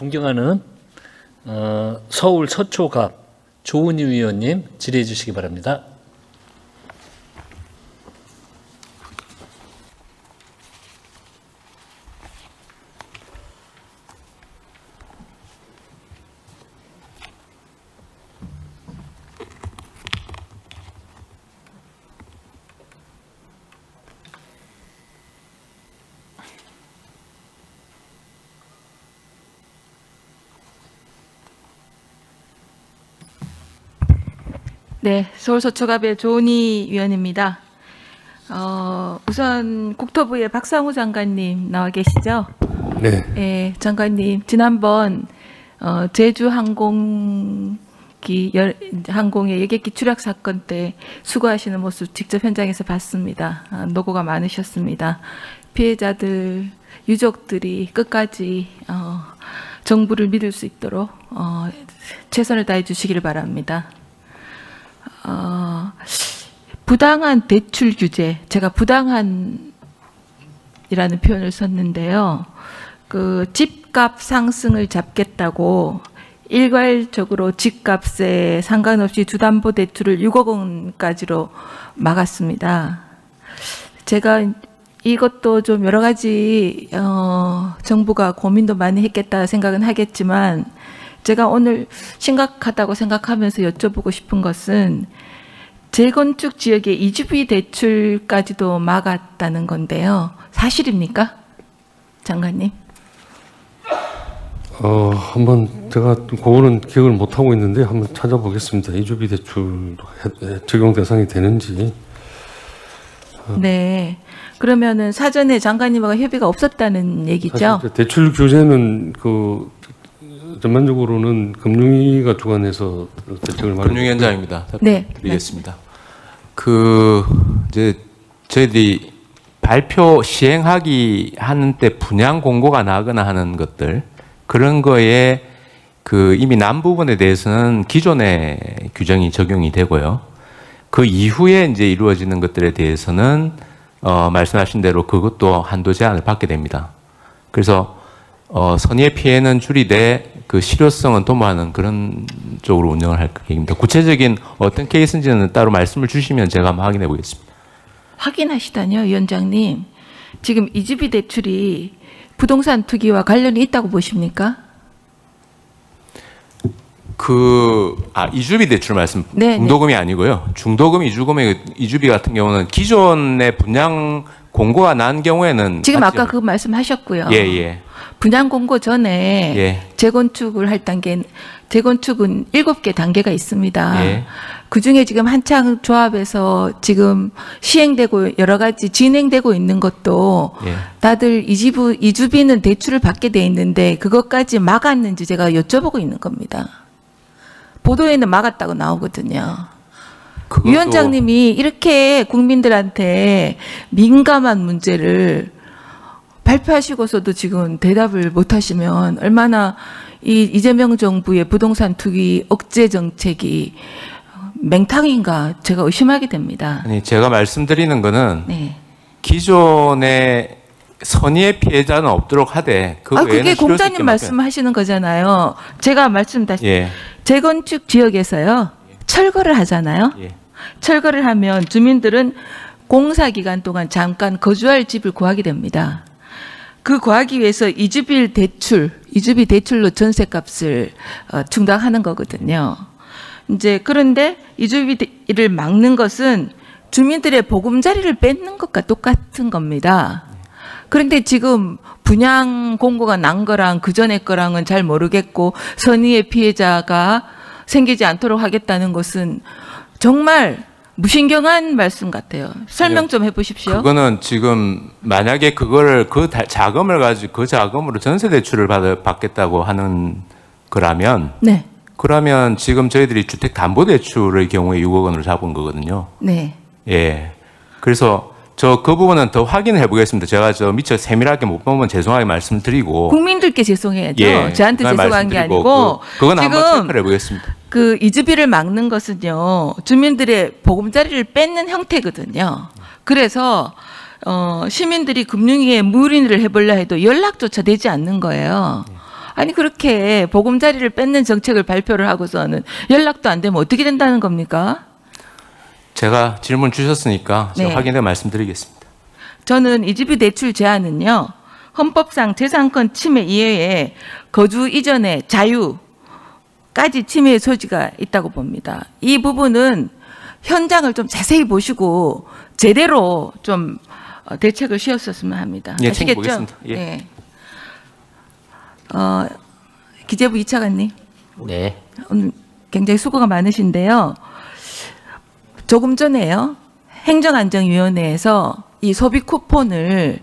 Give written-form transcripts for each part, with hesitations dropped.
존경하는 서울 서초갑 조은희 위원님 질의해 주시기 바랍니다. 네, 서울 서초갑의 조은희 위원입니다. 우선 국토부의 박상우 장관님 나와 계시죠? 네. 네, 장관님 지난번 제주 항공의 여객기 추락 사건 때 수고하시는 모습 직접 현장에서 봤습니다. 노고가 많으셨습니다. 피해자들 유족들이 끝까지 정부를 믿을 수 있도록 최선을 다해 주시기를 바랍니다. 부당한 대출 규제, 제가 부당한이라는 표현을 썼는데요. 그 집값 상승을 잡겠다고 일괄적으로 집값에 상관없이 주담보대출을 6억 원까지로 막았습니다. 제가 이것도 좀 여러 가지 정부가 고민도 많이 했겠다 생각은 하겠지만 제가 오늘 심각하다고 생각하면서 여쭤보고 싶은 것은 재건축 지역의 이주비 대출까지도 막았다는 건데요. 사실입니까? 장관님. 한번 제가 그거는 기억을 못 하고 있는데 한번 찾아보겠습니다. 이주비 대출 적용 대상이 되는지. 네. 그러면은 사전에 장관님하고 협의가 없었다는 얘기죠? 사실 대출 규제는 전반적으로는 금융위가 주관해서 대책을 마련. 금융위원장입니다. 네. 드리겠습니다. 이제 저희들이 발표 시행하기 하는 때 분양 공고가 나거나 하는 것들 그런 거에 이미 난 부분에 대해서는 기존의 규정이 적용이 되고요. 그 이후에 이제 이루어지는 것들에 대해서는 말씀하신 대로 그것도 한도 제한을 받게 됩니다. 그래서 선의의 피해는 줄이되 그 실효성은 도모하는 그런 쪽으로 운영을 할 계획입니다. 구체적인 어떤 케이스인지는 따로 말씀을 주시면 제가 한번 확인해 보겠습니다. 확인하시다뇨, 위원장님. 지금 이주비 대출이 부동산 투기와 관련이 있다고 보십니까? 이주비 대출 말씀, 네, 중도금이 아니고요. 중도금, 이주비 같은 경우는 기존의 분양 공고가 난 경우에는 지금 아까 그 말씀하셨고요. 예. 분양 공고 전에 재건축을 할 단계, 재건축은 7개 단계가 있습니다. 예. 그중에 지금 한창 조합에서 지금 시행되고 여러 가지 진행되고 있는 것도 다들 이주비는 대출을 받게 돼 있는데 그것까지 막았는지 제가 여쭤보고 있는 겁니다. 보도에는 막았다고 나오거든요. 위원장님이 이렇게 국민들한테 민감한 문제를 발표하시고서도 지금 대답을 못 하시면 얼마나 이재명 정부의 부동산 투기 억제 정책이 맹탕인가 제가 의심하게 됩니다. 아니, 제가 말씀드리는 거는 기존의 선의의 피해자는 없도록 하되 그게 공자님 말씀하시는 거잖아요. 제가 말씀드린 재건축 지역에서요. 철거를 하잖아요. 철거를 하면 주민들은 공사 기간 동안 잠깐 거주할 집을 구하게 됩니다. 그 구하기 위해서 이주비 대출로 전세값을 충당하는 거거든요. 그런데 이주비를 막는 것은 주민들의 보금자리를 뺏는 것과 똑같은 겁니다. 그런데 지금 분양 공고가 난 거랑 그 전에 거랑은 잘 모르겠고 선의의 피해자가 생기지 않도록 하겠다는 것은 정말 무신경한 말씀 같아요. 설명 좀 해보십시오. 그거는 지금 만약에 자금을 가지고 그 자금으로 전세 대출을 받겠다고 하는 거라면 그러면 지금 저희들이 주택담보대출의 경우에 6억 원으로 잡은 거거든요. 그래서 그 부분은 더 확인을 해보겠습니다. 제가 미처 세밀하게 못 보면 죄송하게 말씀드리고 국민들께 죄송해야죠. 저한테 죄송한 게 아니고 그건 한번 체크를 해보겠습니다. 이주비를 막는 것은요 주민들의 보금자리를 뺏는 형태거든요. 그래서 시민들이 금융위에 문의를 해보려 해도 연락조차 되지 않는 거예요. 아니 그렇게 보금자리를 뺏는 정책을 발표를 하고서는 연락도 안 되면 어떻게 된다는 겁니까? 제가 질문 주셨으니까 제가 네. 확인해 말씀드리겠습니다. 저는 이주비 대출 제한은요, 헌법상 재산권 침해 이외에 거주 이전의 자유까지 침해의 소지가 있다고 봅니다. 이 부분은 현장을 좀 자세히 보시고 제대로 좀 대책을 씌웠었으면 합니다. 예, 아시겠죠? 챙겨보겠습니다. 예. 네. 기재부 이차관님. 네. 오늘 굉장히 수고가 많으신데요. 조금 전에요, 행정안전위원회에서 이 소비 쿠폰을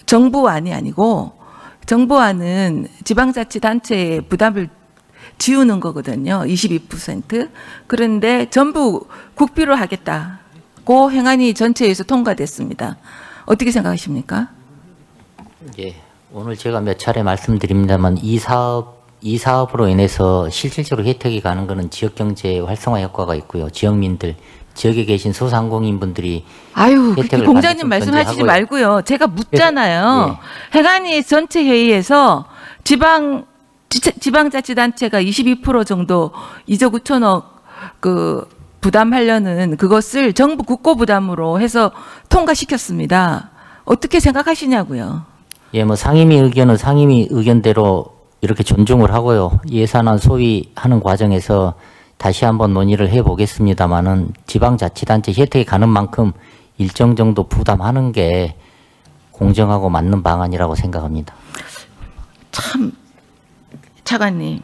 정부안이 아니고 정부안은 지방자치단체의 부담을 지우는 거거든요. 22%. 그런데 전부 국비로 하겠다고 행안위 전체에서 통과됐습니다. 어떻게 생각하십니까? 예. 오늘 제가 몇 차례 말씀드립니다만 이 사업으로 인해서 실질적으로 혜택이 가는 것은 지역 경제 활성화 효과가 있고요. 지역민들, 지역에 계신 소상공인분들이 아유, 혜택을 공자님 받는 말씀하시지 존재하고요. 말고요. 제가 묻잖아요. 행안위 전체 회의에서 지방자치단체가 22% 정도 2조 9천억 그 부담하려는 그것을 정부 국고 부담으로 해서 통과시켰습니다. 어떻게 생각하시냐고요. 예, 뭐 상임위 의견은 상임위 의견대로 이렇게 존중을 하고요. 예산안 소위하는 과정에서 다시 한번 논의를 해보겠습니다만은 지방자치단체 혜택이 가는 만큼 일정 정도 부담하는 게 공정하고 맞는 방안이라고 생각합니다. 참, 차관님,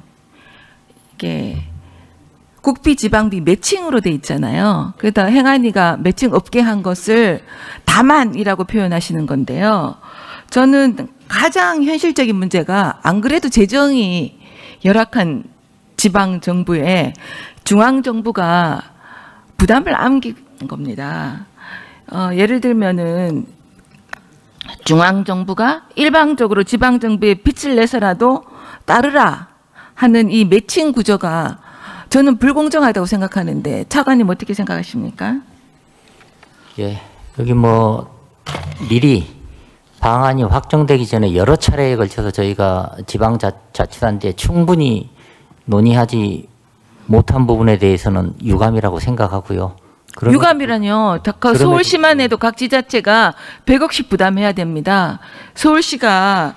이게 국비 지방비 매칭으로 돼 있잖아요. 그러다 행안위가 매칭 없게 한 것을 다만이라고 표현하시는 건데요. 저는 가장 현실적인 문제가 안 그래도 재정이 열악한 지방 정부에 중앙 정부가 부담을 안긴 겁니다. 예를 들면은 중앙 정부가 일방적으로 지방 정부에 빚을 내서라도 따르라 하는 이 매칭 구조가 저는 불공정하다고 생각하는데 차관님 어떻게 생각하십니까? 예, 여기 뭐 미리 방안이 확정되기 전에 여러 차례에 걸쳐서 저희가 지방자치단체에 충분히 논의하지 못한 부분에 대해서는 유감이라고 생각하고요. 유감이라뇨. 서울시만 해도 각 지자체가 100억씩 부담해야 됩니다. 서울시가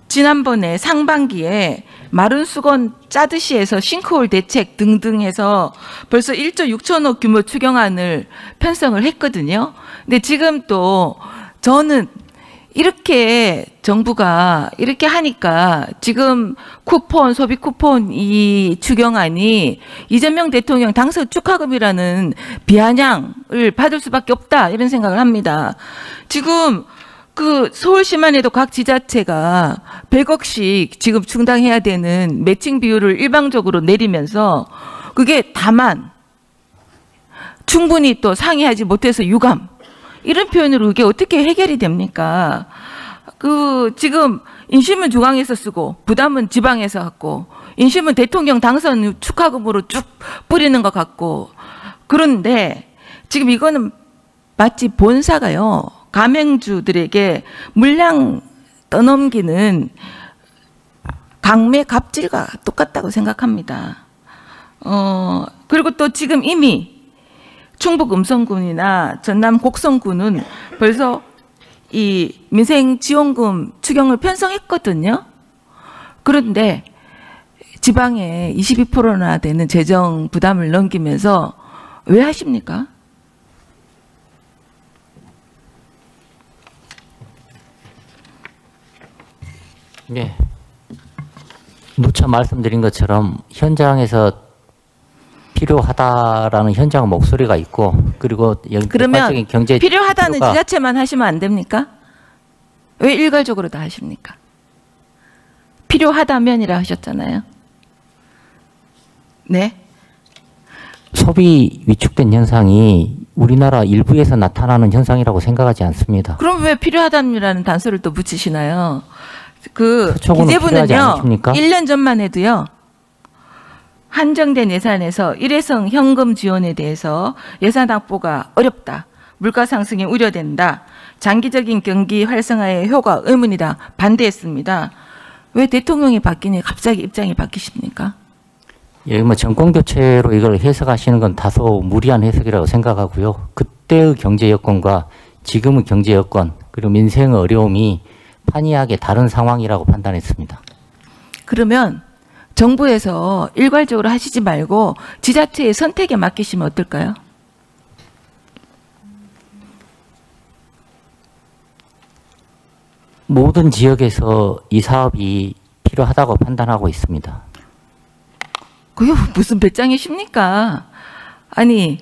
지난번에 상반기에 마른 수건 짜듯이 해서 싱크홀 대책 등등 해서 벌써 1조 6천억 규모 추경안을 편성을 했거든요. 근데 지금 또 저는 이렇게 정부가 이렇게 하니까 지금 쿠폰, 소비 쿠폰 이 추경안이 이재명 대통령 당선 축하금이라는 비아냥을 받을 수밖에 없다 이런 생각을 합니다. 지금 그 서울시만 해도 각 지자체가 100억씩 지금 충당해야 되는 매칭 비율을 일방적으로 내리면서 그게 다만 충분히 또 상의하지 못해서 유감 이런 표현으로 이게 어떻게 해결이 됩니까? 그 지금 인심은 중앙에서 쓰고 부담은 지방에서 갖고 인심은 대통령 당선 축하금으로 쭉 뿌리는 것 같고 그런데 지금 이거는 마치 본사가요 가맹주들에게 물량 떠넘기는 강매 갑질과 똑같다고 생각합니다. 그리고 또 지금 이미 충북 음성군이나 전남 곡성군은 벌써 이 민생지원금 추경을 편성했거든요. 그런데 지방에 22%나 되는 재정 부담을 넘기면서 왜 하십니까? 네. 누차 말씀드린 것처럼 현장에서 필요하다라는 현장 목소리가 있고 그리고 그러면 경제 필요하다는 필요가 지자체만 하시면 안 됩니까? 왜 일괄적으로 다 하십니까? 필요하다면이라 하셨잖아요. 네. 소비 위축된 현상이 우리나라 일부에서 나타나는 현상이라고 생각하지 않습니다. 그럼 왜 필요하다는 단서를 또 붙이시나요? 그 서초구는 필요하지 기재부는요. 않으십니까? 1년 전만 해도요. 한정된 예산에서 일회성 현금 지원에 대해서 예산 확보가 어렵다. 물가 상승이 우려된다. 장기적인 경기 활성화의 효과 의문이다. 반대했습니다. 왜 대통령이 바뀌니 갑자기 입장이 바뀌십니까? 예, 뭐 정권 교체로 이걸 해석하시는 건 다소 무리한 해석이라고 생각하고요. 그때의 경제 여건과 지금의 경제 여건 그리고 민생의 어려움이 판이하게 다른 상황이라고 판단했습니다. 그러면 정부에서 일괄적으로 하시지 말고 지자체의 선택에 맡기시면 어떨까요? 모든 지역에서 이 사업이 필요하다고 판단하고 있습니다. 그게 무슨 배짱이십니까? 아니,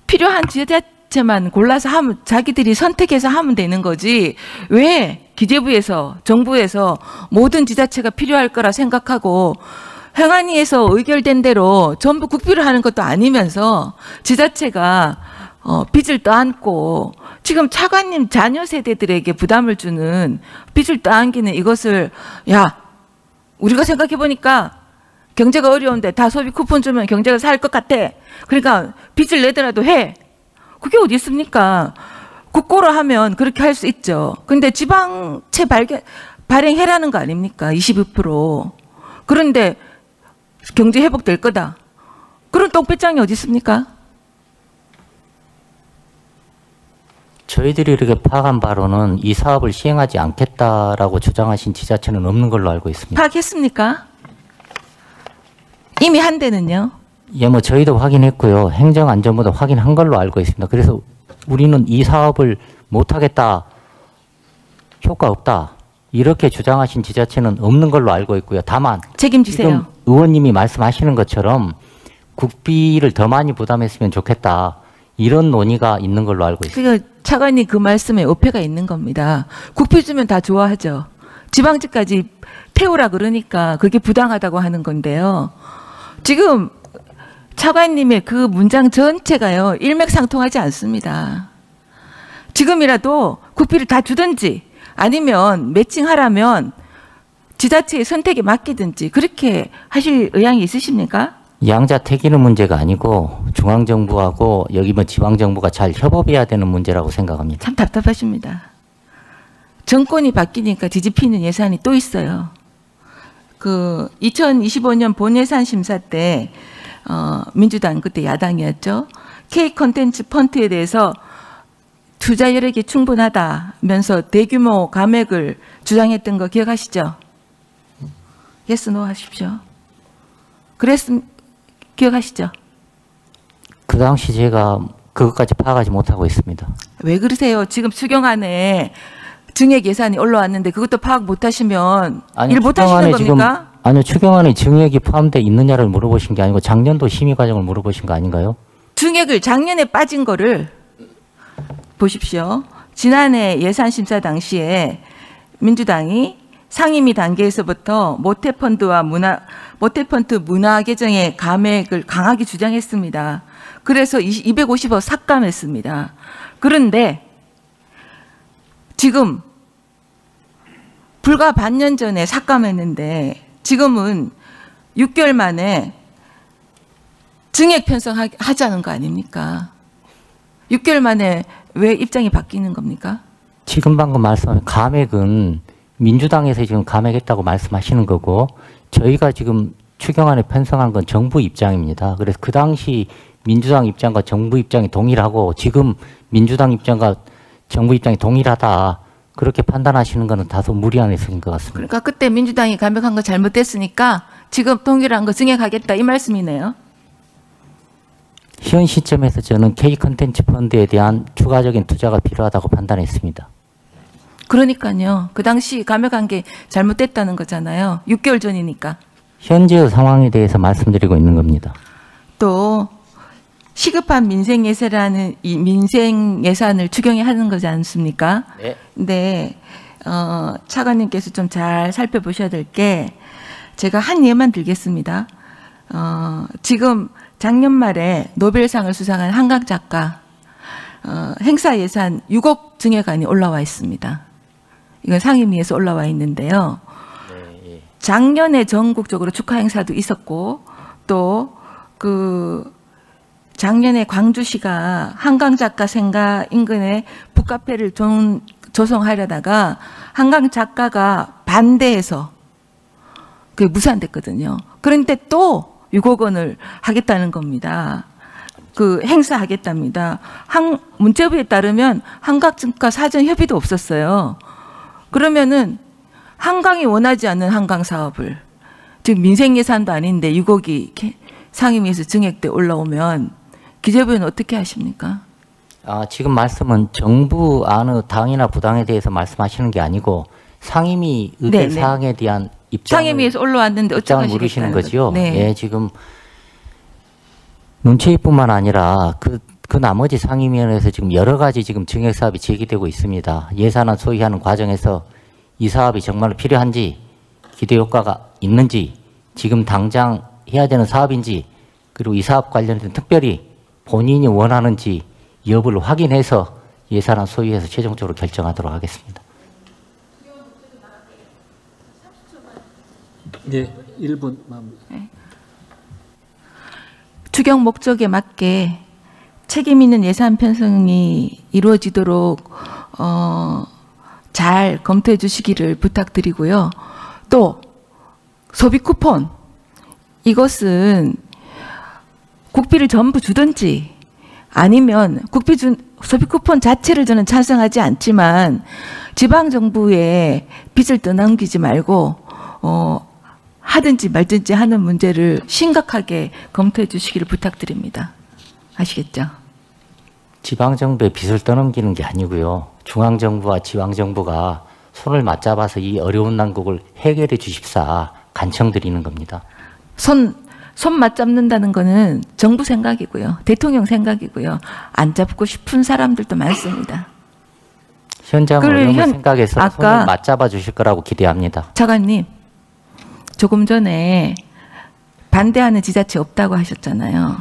필요한 지자체만 골라서 하면 자기들이 선택해서 하면 되는 거지. 왜 기재부에서 정부에서 모든 지자체가 필요할 거라 생각하고 행안위에서 의결된 대로 전부 국비를 하는 것도 아니면서 지자체가 빚을 떠안고 지금 차관님 자녀 세대들에게 부담을 주는 빚을 떠안기는 이것을 야 우리가 생각해 보니까 경제가 어려운데 다 소비 쿠폰 주면 경제가 살 것 같아. 그러니까 빚을 내더라도 해. 그게 어디 있습니까? 국고로 하면 그렇게 할 수 있죠. 근데 지방채 발행해라는 거 아닙니까? 22%. 그런데 경제 회복될 거다. 그런 똥배짱이 어디 있습니까? 저희들이 이렇게 파악한 바로는 이 사업을 시행하지 않겠다라고 주장하신 지자체는 없는 걸로 알고 있습니다. 파악했습니까? 이미 한 데는요? 예, 뭐 저희도 확인했고요. 행정안전부도 확인한 걸로 알고 있습니다. 그래서 우리는 이 사업을 못하겠다, 효과 없다 이렇게 주장하신 지자체는 없는 걸로 알고 있고요. 다만 책임지세요. 지금 의원님이 말씀하시는 것처럼 국비를 더 많이 부담했으면 좋겠다 이런 논의가 있는 걸로 알고 있습니다. 그러니까 차관님 그 말씀에 오해가 있는 겁니다. 국비 주면 다 좋아하죠. 지방직까지 태우라 그러니까 그게 부당하다고 하는 건데요. 지금 차관님의 그 문장 전체가요. 일맥상통하지 않습니다. 지금이라도 국비를 다 주든지 아니면 매칭하라면 지자체의 선택에 맡기든지 그렇게 하실 의향이 있으십니까? 양자택일의 문제가 아니고 중앙정부하고 여기 뭐 지방정부가 잘 협업해야 되는 문제라고 생각합니다. 참 답답하십니다. 정권이 바뀌니까 뒤집히는 예산이 또 있어요. 그 2025년 본예산 심사 때 민주당 그때 야당이었죠. K 컨텐츠 펀드에 대해서 투자 여력이 충분하다면서 대규모 감액을 주장했던 거 기억하시죠? 예스 노 하십시오. 기억하시죠? 그 당시 제가 그것까지 파악하지 못하고 있습니다. 왜 그러세요? 지금 추경안에 증액 예산이 올라왔는데 그것도 파악 못하시면 일 못하시는 겁니까? 아니요. 추경안에 증액이 포함되어 있느냐를 물어보신 게 아니고 작년도 심의 과정을 물어보신 거 아닌가요? 증액을 작년에 빠진 거를 보십시오. 지난해 예산 심사 당시에 민주당이 상임위 단계에서부터 모태펀드 문화 계정의 감액을 강하게 주장했습니다. 그래서 250억 삭감했습니다. 그런데 지금 불과 반년 전에 삭감했는데 지금은 6개월 만에 증액 편성하자는 거 아닙니까? 6개월 만에 왜 입장이 바뀌는 겁니까? 지금 방금 말씀하신 감액은 민주당에서 지금 감액했다고 말씀하시는 거고 저희가 지금 추경안에 편성한 건 정부 입장입니다. 그래서 그 당시 민주당 입장과 정부 입장이 동일하고 지금 민주당 입장과 정부 입장이 동일하다 그렇게 판단하시는 것은 다소 무리한 해석인 것 같습니다. 그러니까 그때 민주당이 감액한 거 잘못됐으니까 지금 동일한 거 증액하겠다 이 말씀이네요. 현 시점에서 저는 K 컨텐츠 펀드에 대한 추가적인 투자가 필요하다고 판단했습니다. 그러니까요. 그 당시 감액한 게 잘못됐다는 거잖아요. 6개월 전이니까. 현재의 상황에 대해서 말씀드리고 있는 겁니다. 또 시급한 민생 예산이라는 이 민생 예산을 추경에 하는 거지 않습니까? 네. 근데 차관님께서 좀 잘 살펴보셔야 될 게 제가 한 예만 들겠습니다. 지금 작년 말에 노벨상을 수상한 한강 작가 행사 예산 6억 증액안이 올라와 있습니다. 이건 상임위에서 올라와 있는데요. 작년에 전국적으로 축하 행사도 있었고 또 그 작년에 광주시가 한강 작가 생가 인근에 북카페를 조성하려다가 한강 작가가 반대해서 그게 무산됐거든요. 그런데 또 6억 원을 하겠다는 겁니다. 그 행사하겠답니다. 문체부에 따르면 한강증과 사전 협의도 없었어요. 그러면은 한강이 원하지 않는 한강 사업을, 즉 민생 예산도 아닌데 6억이 상임위에서 증액돼 올라오면 기재부는 어떻게 하십니까? 지금 말씀은 정부 어느 당이나 부당에 대해서 말씀하시는 게 아니고 상임위 의견 네네. 사항에 대한 입장을 상임위에서 올라왔는데 입장을 어쩌고 물으시는 하시겠다는 거죠. 네. 예, 지금 문체위뿐만 아니라 그 나머지 상임위원회에서 지금 여러 가지 지금 증액 사업이 제기되고 있습니다. 예산안 소위하는 과정에서 이 사업이 정말로 필요한지, 기대 효과가 있는지, 지금 당장 해야 되는 사업인지, 그리고 이 사업 관련해서 특별히 본인이 원하는지 여부를 확인해서 예산안 소위에서 최종적으로 결정하도록 하겠습니다. 네, 1분 마무리. 추경 목적에 맞게 책임 있는 예산 편성이 이루어지도록 잘 검토해 주시기를 부탁드리고요. 또 소비 쿠폰, 이것은 국비를 전부 주든지 아니면 소비 쿠폰 자체를 저는 찬성하지 않지만 지방 정부에 빚을 떠넘기지 말고 하든지 말든지 하는 문제를 심각하게 검토해 주시기를 부탁드립니다. 아시겠죠? 지방정부에 빚을 떠넘기는 게 아니고요. 중앙정부와 지방정부가 손을 맞잡아서 이 어려운 난국을 해결해 주십사 간청드리는 겁니다. 손 맞잡는다는 거는 정부 생각이고요. 대통령 생각이고요. 안 잡고 싶은 사람들도 많습니다. 현장 어려움을 생각해서 아까 손을 맞잡아 주실 거라고 기대합니다. 차관님, 조금 전에 반대하는 지자체 없다고 하셨잖아요.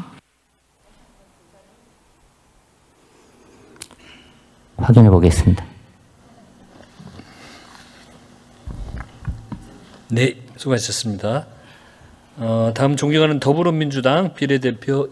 확인해 보겠습니다. 네, 수고하셨습니다. 다음 존경하는 더불어민주당 비례대표